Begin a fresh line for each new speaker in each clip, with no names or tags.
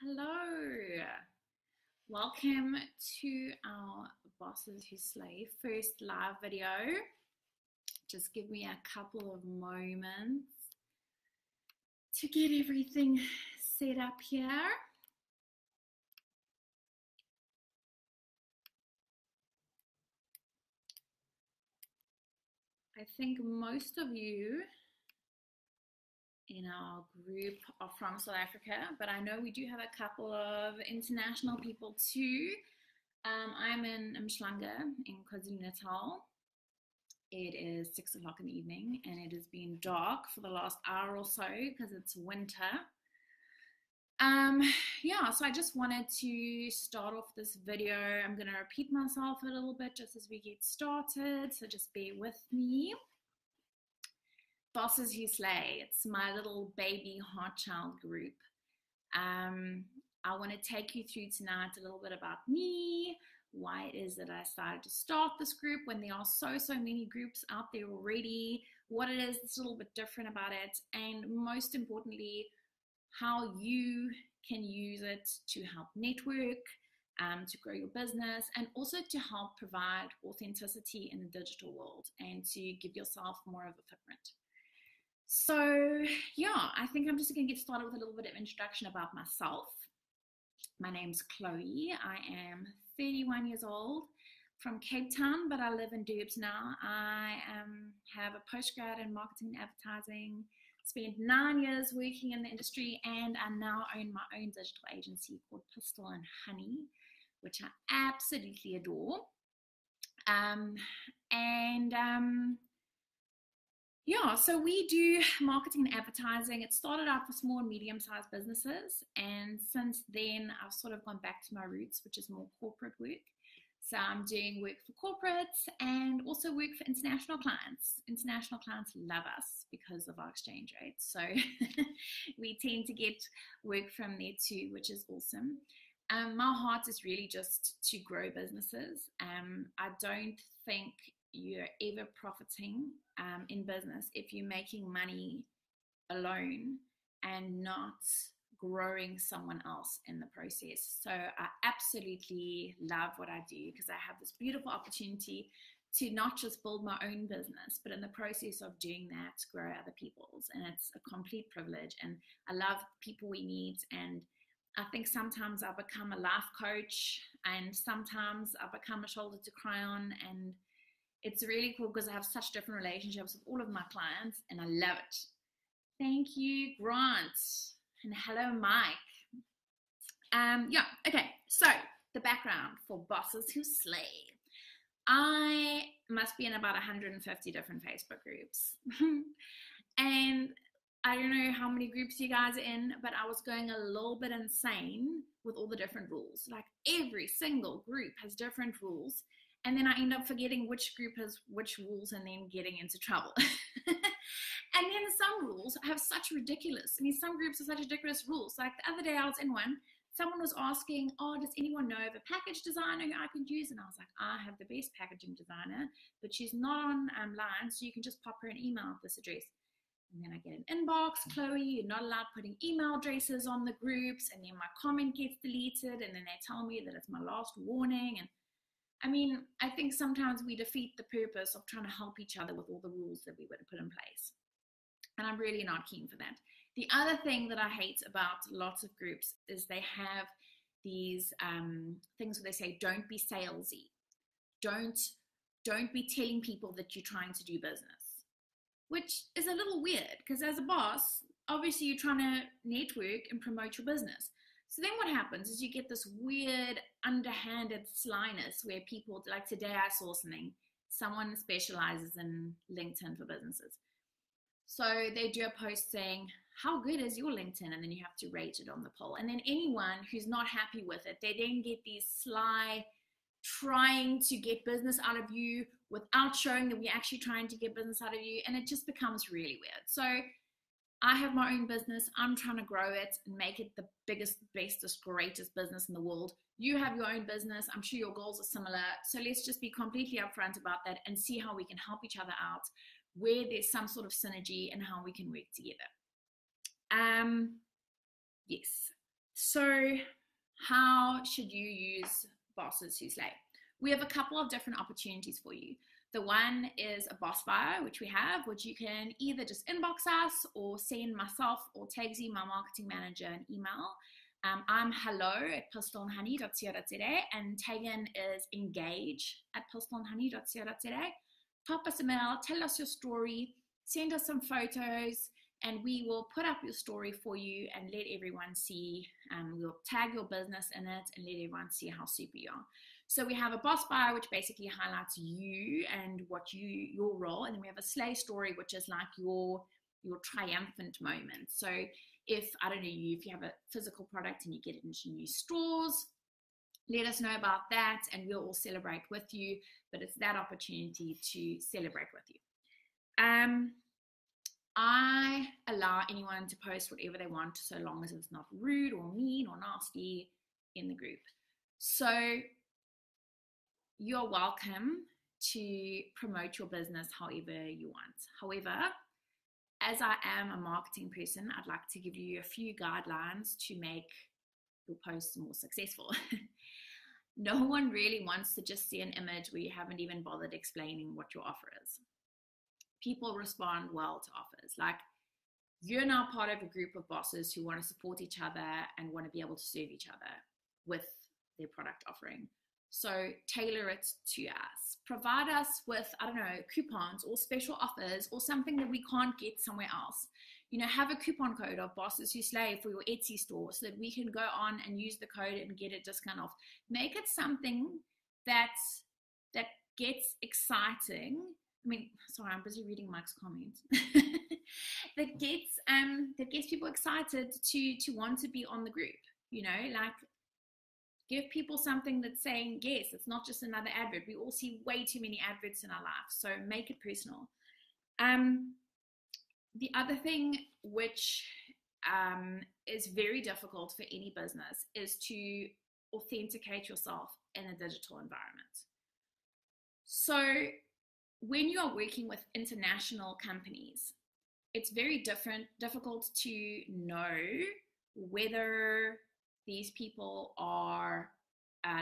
Hello, welcome to our Bosses Who Slay first live video. Just give me a couple of moments to get everything set up here. I think most of you in our group are from South Africa, but I know we do have a couple of international people too. I'm in Umhlanga in KwaZulu-Natal. It is 6 o'clock in the evening and it has been dark for the last hour or so because it's winter. So I just wanted to start off this video. I'm going to repeat myself a little bit just as we get started, so just bear with me. Bosses Who Slay, it's my little baby heart child group. I want to take you through tonight a little bit about me, why it is that I decided to start this group when there are so many groups out there already, what it is that's a little bit different about it, and most importantly, how you can use it to help network, to grow your business, and also to help provide authenticity in the digital world and to give yourself more of a footprint. So yeah, I think I'm just going to get started with a little bit of introduction about myself. My name's Chloe. I am 31 years old, from Cape Town, but I live in Durbs now. I have a postgrad in marketing and advertising, spent 9 years working in the industry, and I now own my own digital agency called Pistol and Honey, which I absolutely adore. So we do marketing and advertising. It started out for small and medium-sized businesses, and since then I've sort of gone back to my roots, which is more corporate work. So I'm doing work for corporates and also work for international clients. International clients love us because of our exchange rates, so we tend to get work from there too, which is awesome. My heart is really just to grow businesses. I don't think you're ever profiting in business if you're making money alone and not growing someone else in the process. So I absolutely love what I do because I have this beautiful opportunity to not just build my own business, but in the process of doing that, grow other people's. And it's a complete privilege. And I love people we meet. And I think sometimes I become a life coach, and sometimes I become a shoulder to cry on. And it's really cool because I have such different relationships with all of my clients, and I love it. Thank you, Grant. And hello, Mike. Okay, so the background for Bosses Who Slay. I must be in about 150 different Facebook groups. And I don't know how many groups you guys are in, but I was going a little bit insane with all the different rules. Like every single group has different rules. And then I end up forgetting which group has which rules and then getting into trouble. And then some rules have such ridiculous, some groups have such ridiculous rules. Like the other day I was in one, someone was asking, does anyone know of a package designer who I could use? And I was like, I have the best packaging designer, but she's not online, so you can just pop her an email at this address. And then I get an inbox, Chloe, you're not allowed putting email addresses on the groups. And then my comment gets deleted, and then they tell me that it's my last warning. And I think sometimes we defeat the purpose of trying to help each other with all the rules that we would put in place. And I'm really not keen for that. The other thing that I hate about lots of groups is they have these things where they say, don't be salesy. Don't be telling people that you're trying to do business, which is a little weird because as a boss, obviously you're trying to network and promote your business. So then what happens is you get this weird underhanded slyness where people, like today I saw something, someone specializes in LinkedIn for businesses. So they do a post saying, how good is your LinkedIn? And then you have to rate it on the poll. And then anyone who's not happy with it, they then get these sly, trying to get business out of you without showing that we're actually trying to get business out of you. And it just becomes really weird. So I have my own business. I'm trying to grow it and make it the biggest, bestest, greatest business in the world. You have your own business. I'm sure your goals are similar. So let's just be completely upfront about that and see how we can help each other out, where there's some sort of synergy and how we can work together. Yes. So how should you use Bosses Who Slay? We have a couple of different opportunities for you. The one is a boss bio, which we have, which you can either just inbox us or send myself or Tagsy, my marketing manager, an email. I'm hello@pistolhoney.co.za and Tegan is engage@pistolhoney.co.za. Pop us a mail, tell us your story, send us some photos, and we will put up your story for you and let everyone see. We'll tag your business in it and let everyone see how super you are. So we have a boss bio, which basically highlights you and your role, and then we have a slay story, which is like your triumphant moment. So if you have a physical product and you get it into new stores, let us know about that, and we'll all celebrate with you. But it's that opportunity to celebrate with you. I allow anyone to post whatever they want, so long as it's not rude or mean or nasty in the group. So you're welcome to promote your business however you want. However, as I am a marketing person, I'd like to give you a few guidelines to make your posts more successful. No one really wants to just see an image where you haven't even bothered explaining what your offer is. People respond well to offers. Like, you're now part of a group of bosses who want to support each other and want to be able to serve each other with their product offering. So tailor it to us. Provide us with, coupons or special offers or something that we can't get somewhere else. Have a coupon code of Bosses Who Slay for your Etsy store so that we can go on and use the code and get a discount off. Make it something that gets exciting. I'm busy reading Mike's comments. that gets people excited to want to be on the group. Give people something that's saying yes. It's not just another advert. We all see way too many adverts in our life, so make it personal. The other thing which is very difficult for any business is to authenticate yourself in a digital environment. So when you are working with international companies, it's very difficult to know whether these people are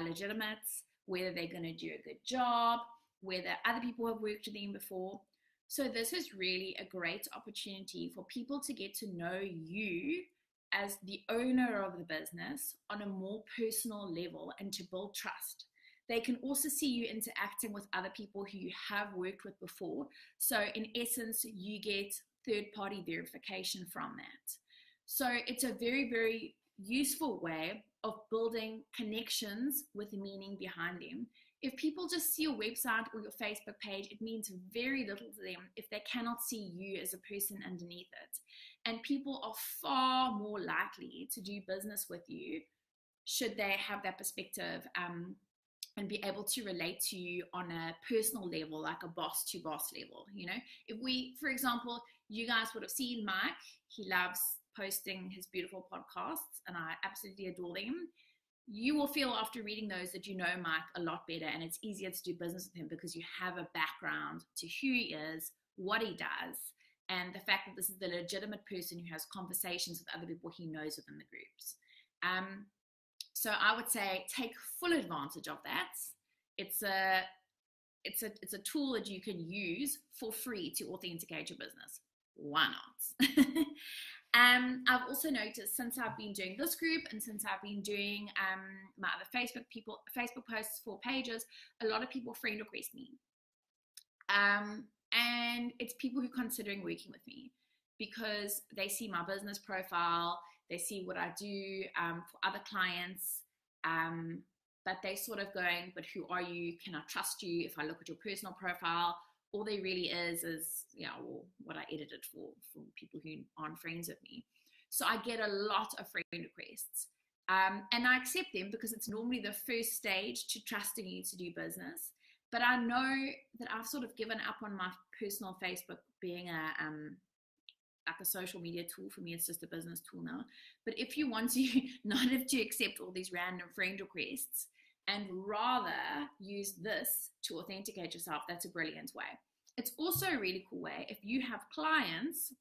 legitimate, whether they're going to do a good job, whether other people have worked with them before. So this is really a great opportunity for people to get to know you as the owner of the business on a more personal level and to build trust. They can also see you interacting with other people who you have worked with before. So in essence, you get third-party verification from that. So it's a very, very useful way of building connections with meaning behind them. If people just see your website or your Facebook page, it means very little to them if they cannot see you as a person underneath it. And people are far more likely to do business with you should they have that perspective and be able to relate to you on a personal level, like a boss to boss level. If we, for example, you guys would have seen Mike, he loves posting his beautiful podcasts and I absolutely adore them. You will feel after reading those that you know Mike a lot better and it's easier to do business with him because you have a background to who he is, what he does, and the fact that this is the legitimate person who has conversations with other people he knows within the groups. So I would say take full advantage of that. It's a tool that you can use for free to authenticate your business. Why not? I've also noticed since I've been doing this group and since I've been doing my other Facebook posts for pages, a lot of people friend request me. And it's people who are considering working with me because they see my business profile, they see what I do for other clients, but they sort of going, but who are you? Can I trust you if I look at your personal profile? All there really is what I edited for people who aren't friends with me. So I get a lot of friend requests. And I accept them because it's normally the first stage to trusting you to do business. But I know that I've sort of given up on my personal Facebook being like a social media tool. For me, it's just a business tool now. But if you want to not have to accept all these random friend requests, and rather use this to authenticate yourself, that's a brilliant way. It's also a really cool way if you have clients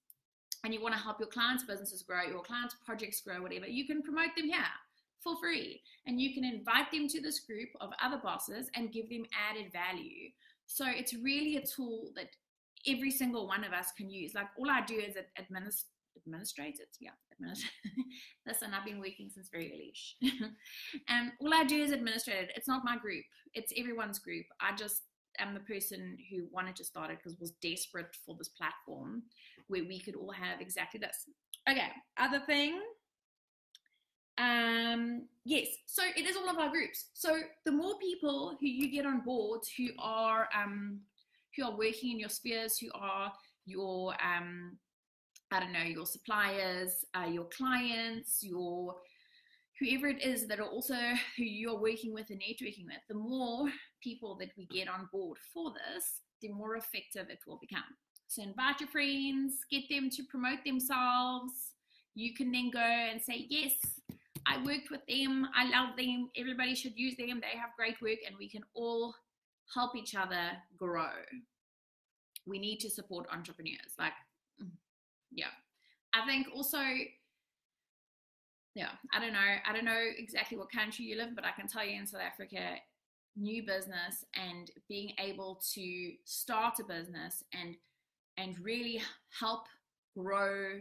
and you want to help your clients' businesses grow, your clients' projects grow, whatever, you can promote them here for free. And you can invite them to this group of other bosses and give them added value. So it's really a tool that every single one of us can use. Like, all I do is administrate it. Yeah, listen, I've been working since very early. And all I do is administrate it. It's not my group. It's everyone's group. I just am the person who wanted to start it because was desperate for this platform where we could all have exactly this. Okay, other thing. Yes, so it is all of our groups. So the more people who you get on board who are working in your spheres, who are your I don't know, your suppliers, your clients, your whoever it is that are also who you're working with and networking with, the more people that we get on board for this, the more effective it will become. So invite your friends, get them to promote themselves. You can then go and say, yes, I worked with them, I love them, everybody should use them, they have great work, and we can all help each other grow. We need to support entrepreneurs. Like, yeah. I think also, yeah, I don't know exactly what country you live, but I can tell you in South Africa, new business and being able to start a business and really help grow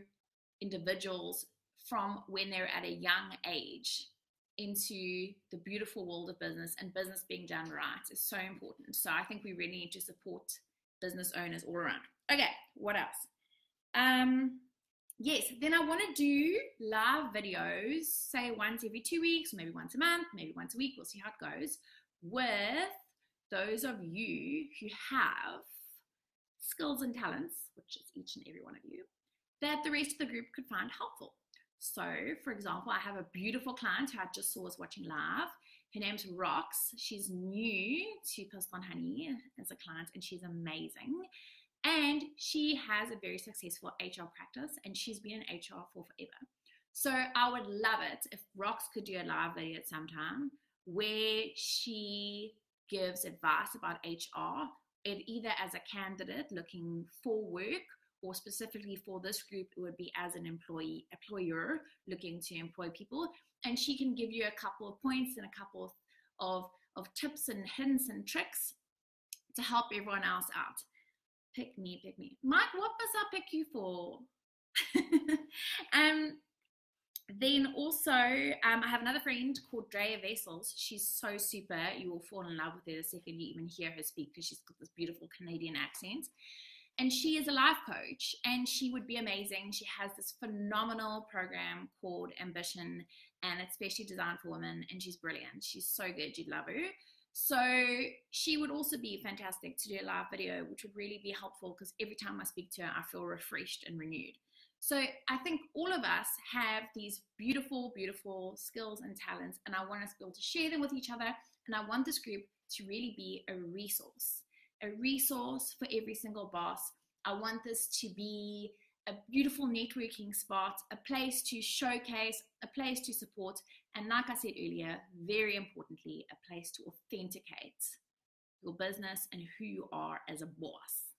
individuals from when they're at a young age into the beautiful world of business, and business being done right is so important. So I think we really need to support business owners all around. Okay, what else? Yes, then I want to do live videos, say once every 2 weeks, maybe once a month, maybe once a week. We'll see how it goes, with those of you who have skills and talents, which is each and every one of you, that the rest of the group could find helpful. So, for example, I have a beautiful client who I just saw was watching live. Her name's Rox. She's new to Pissed on Honey as a client, and she's amazing. And she has a very successful HR practice, and she's been in HR for forever. So I would love it if Rox could do a live video at some time where she gives advice about HR, either as a candidate looking for work, or specifically for this group, it would be as an employer looking to employ people. And she can give you a couple of points and a couple of tips and hints and tricks to help everyone else out. Pick me. Mike, what must I pick you for? Then also, I have another friend called Drea Vessels. She's so super. You will fall in love with her the second you even hear her speak, because she's got this beautiful Canadian accent. And she is a life coach, and she would be amazing. She has this phenomenal program called Ambition, and it's specially designed for women, and she's brilliant. She's so good. You'd love her. So she would also be fantastic to do a live video, which would really be helpful, because every time I speak to her, I feel refreshed and renewed. So I think all of us have these beautiful, beautiful skills and talents, and I want us to be able to share them with each other. And I want this group to really be a resource for every single boss. I want this to be a beautiful networking spot, a place to showcase, a place to support, and like I said earlier, very importantly, a place to authenticate your business and who you are as a boss.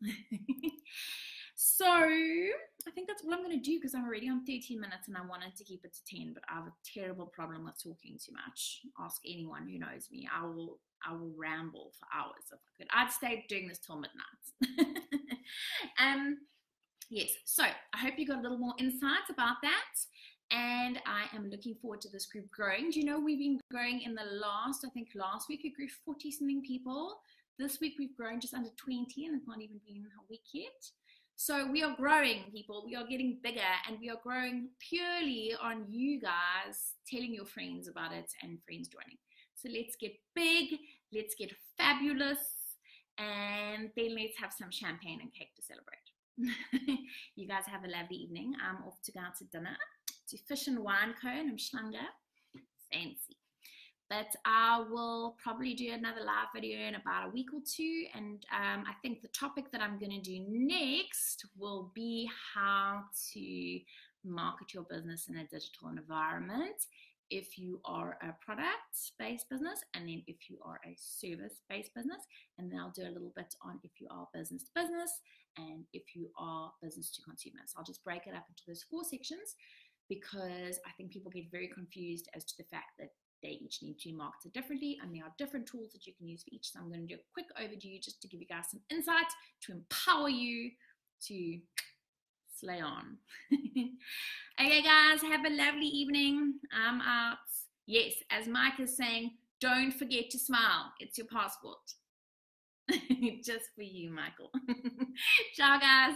So I think that's all I'm going to do, because I'm already on 13 minutes and I wanted to keep it to 10, but I have a terrible problem with talking too much. Ask anyone who knows me. I will ramble for hours if I could. I'd stay doing this till midnight. Yes, so I hope you got a little more insights about that, and I am looking forward to this group growing. Do you know we've been growing in the last week we grew 40 something people. This week we've grown just under 20, and it's not even been a week yet. So we are growing, people. We are getting bigger, and we are growing purely on you guys telling your friends about it and friends joining. So let's get big, let's get fabulous, and then let's have some champagne and cake to celebrate. You guys have a lovely evening. I'm off to go out to dinner, to Fish and Wine Co. in Umhlanga. Fancy. But I will probably do another live video in about a week or two. And I think the topic that I'm going to do next will be how to market your business in a digital environment. if you are a product-based business, and then if you are a service-based business, and then I'll do a little bit on if you are business to business and if you are business to consumer. So I'll just break it up into those 4 sections, because I think people get very confused as to the fact that they each need to be marketed differently, and there are different tools that you can use for each. So I'm going to do a quick overview just to give you guys some insight to empower you to slay on. Okay, guys, have a lovely evening. I'm out. Yes, as Mike is saying, don't forget to smile. It's your passport. Just for you, Michael. Ciao, guys.